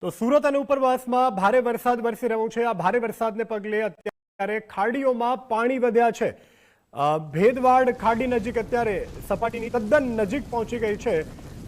તો સુરત અને ઉપરવાસમાં ભારે વરસાદ વરસી રહ્યો છે। આ ભારે વરસાદને પગલે અત્યારે ખાડીઓમાં પાણી વધ્યા છે। ભેદવાડ ખાડી નજીક અત્યારે સપાટીની તદ્દન નજીક પહોંચી ગઈ છે।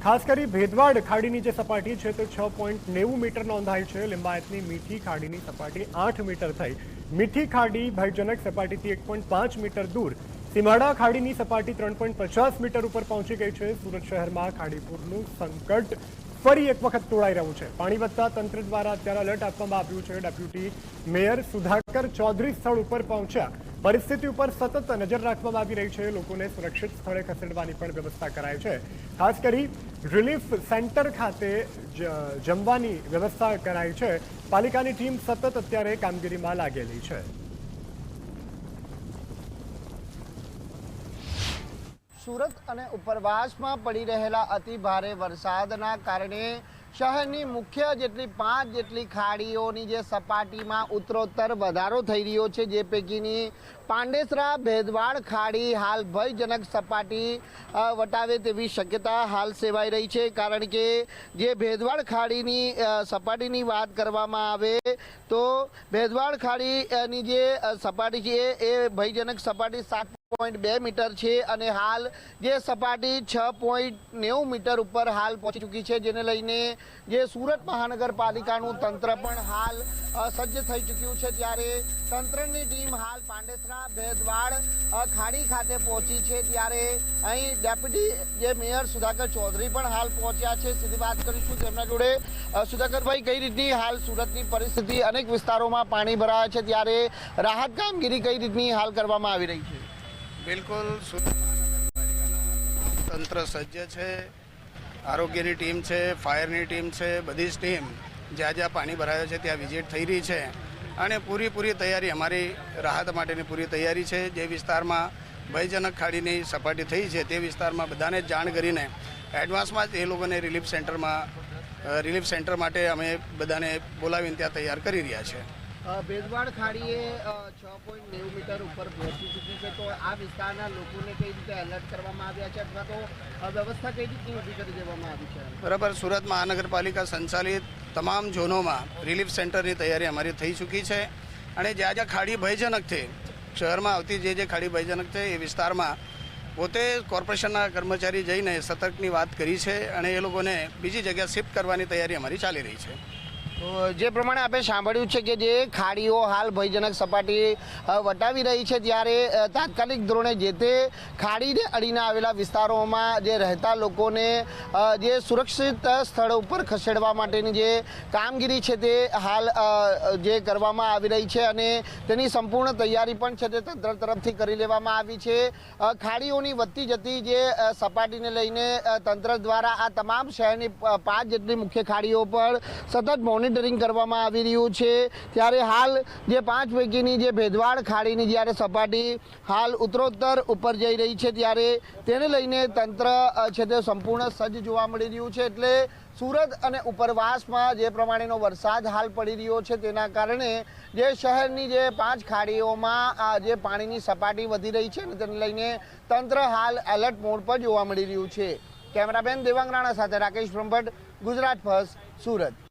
ખાસ કરી ભેદવાડ ખાડીની જે સપાટી છે તે 6.90 મીટર નોંધાઈ છે। લિંબાયતની મીઠી ખાડીની સપાટી 8 મીટર થઈ। મીઠી ખાડી ભયજનક સપાટીથી 1.5 મીટર દૂર। સીમાડા ખાડીની સપાટી 3.50 મીટર ઉપર પહોંચી ગઈ છે। સુરત શહેરમાં ખાડીપુરનું સંકટ ફરી એક વખત તોડાઈ રહ્યું છે। પાણી વધતા તંત્ર દ્વારા અત્યારે એલર્ટ આપવામાં આવ્યું છે। ડેપ્યુટી મેયર સુધાકર ચૌધરી સ્થળ ઉપર પહોંચ્યા। પરિસ્થિતિ ઉપર સતત નજર રાખવામાં આવી રહી છે। લોકોને સુરક્ષિત સ્થળે ખસેડવાની પણ વ્યવસ્થા કરાઈ છે। ખાસ કરી રિલીફ સેન્ટર ખાતે જમવાની વ્યવસ્થા કરાઈ છે। પાલિકાની ટીમ સતત અત્યારે કામગીરીમાં લાગેલી છે। સુરત અને ઉપરવાસમાં પડી રહેલા અતિ ભારે વરસાદના કારણે શહેરની મુખ્ય જેટલી 5 જેટલી ખાડીઓની જે સપાટીમાં ઉત્તરોત્તર વધારો થઈ રહ્યો છે। જે પૈકીની પાંડેસરા ભેદવાડ ખાડી હાલ ભયજનક સપાટી વટાવે તેવી શક્યતા હાલ સેવાઈ રહી છે। કારણ કે જે ભેદવાડ ખાડીની સપાટીની વાત કરવામાં આવે તો ભેદવાડ ખાડીની જે સપાટી છે એ ભયજનક સપાટી 7.2 મીટર છે અને હાલ જે સપાટી 6.90 મીટર ઉપર હાલ પહોંચી ચૂકી છે। જેને લઈને જે સુરત મહાનગરપાલિકાનું તંત્ર પણ હાલ સજ્જ થઈ ચૂક્યું છે। ત્યારે તંત્રની ટીમ હાલ પાંડેસરા ભેદવાડ ખાડી ખાતે પહોંચી છે। ત્યારે અહીં ડેપ્યુટી જે મેયર સુધાકર ચૌધરી પણ હાલ પહોંચ્યા છે। સીધી વાત કરીશું તેમના જોડે। સુધાકરભાઈ, કઈ રીતની હાલ સુરતની પરિસ્થિતિ? અનેક વિસ્તારોમાં પાણી ભરાયા છે, ત્યારે રાહત કામગીરી કઈ રીતની હાલ કરવામાં આવી રહી છે? બિલકુલ, સુરત મહાનગરપાલિકાના તંત્ર સજ્જ છે। આરોગ્યની ટીમ છે, ફાયરની ટીમ છે, બધી જ ટીમ જ્યાં જ્યાં પાણી ભરાયો છે ત્યાં વિઝિટ થઈ રહી છે અને પૂરી તૈયારી, અમારી રાહત માટેની પૂરી તૈયારી છે। જે વિસ્તારમાં ભયજનક ખાડીની સપાટી થઈ છે તે વિસ્તારમાં બધાને જાણ કરીને એડવાન્સમાં જ એ લોકોને રિલીફ સેન્ટર માટે અમે બધાને બોલાવીને ત્યાં તૈયાર કરી રહ્યા છે। ભેદવાડ ખાડીએ 6.90 મીટર ઉપર પહોંચી ચૂકી છે, તો આ વિસ્તારના લોકોને કઈ રીતે એલર્ટ કરવામાં આવ્યા છે અથવા તો વ્યવસ્થા કઈ રીતની ઊભી કરી દેવામાં આવી છે? બરાબર, સુરત મહાનગરપાલિકા સંચાલિત તમામ ઝોનોમાં રિલીફ સેન્ટરની તૈયારી અમારી થઈ ચૂકી છે અને જ્યાં જ્યાં ખાડી ભયજનક છે, શહેરમાં આવતી જે ખાડી ભયજનક છે એ વિસ્તારમાં પોતે કોર્પોરેશનના કર્મચારી જઈને સતર્કની વાત કરી છે અને એ લોકોને બીજી જગ્યા શિફ્ટ કરવાની તૈયારી અમારી ચાલી રહી છે। તો જે પ્રમાણે આપણે સાંભળ્યું છે કે જે ખાડીઓ હાલ ભયજનક સપાટી વટાવી રહી છે, ત્યારે તાત્કાલિક ધોરણે જે તે ખાડીને અડીને આવેલા વિસ્તારોમાં જે રહેતા લોકોને જે સુરક્ષિત સ્થળ ઉપર ખસેડવા માટેની જે કામગીરી છે તે હાલ જે કરવામાં આવી રહી છે અને તેની સંપૂર્ણ તૈયારી પણ છે તે તંત્ર તરફથી કરી લેવામાં આવી છે। ખાડીઓની વધતી જતી જે સપાટીને લઈને તંત્ર દ્વારા આ તમામ શહેરની 5 જેટલી મુખ્ય ખાડીઓ પર સતત મોનિટરિંગ કરવામાં આવી રહ્યું છે। ત્યારે હાલ જે 5 પૈકીની જે ભેદવાડ ખાડીની જ્યારે સપાટી હાલ ઉત્તરોત્તર ઉપર જઈ રહી છે, ત્યારે તેને લઈને તંત્ર છે તે સંપૂર્ણ સજ્જ જોવા મળી રહ્યું છે। એટલે સુરત અને ઉપરવાસમાં જે પ્રમાણેનો વરસાદ હાલ પડી રહ્યો છે તેના કારણે જે શહેરની જે 5 ખાડીઓમાં જે પાણીની સપાટી વધી રહી છે તેને લઈને તંત્ર હાલ એલર્ટ મોડ પર જોવા મળી રહ્યું છે। કેમેરામેન દેવાંગ રાણા સાથે રાકેશ બ્રહ્મભટ્ટ, ગુજરાત ફર્સ્ટ, સુરત।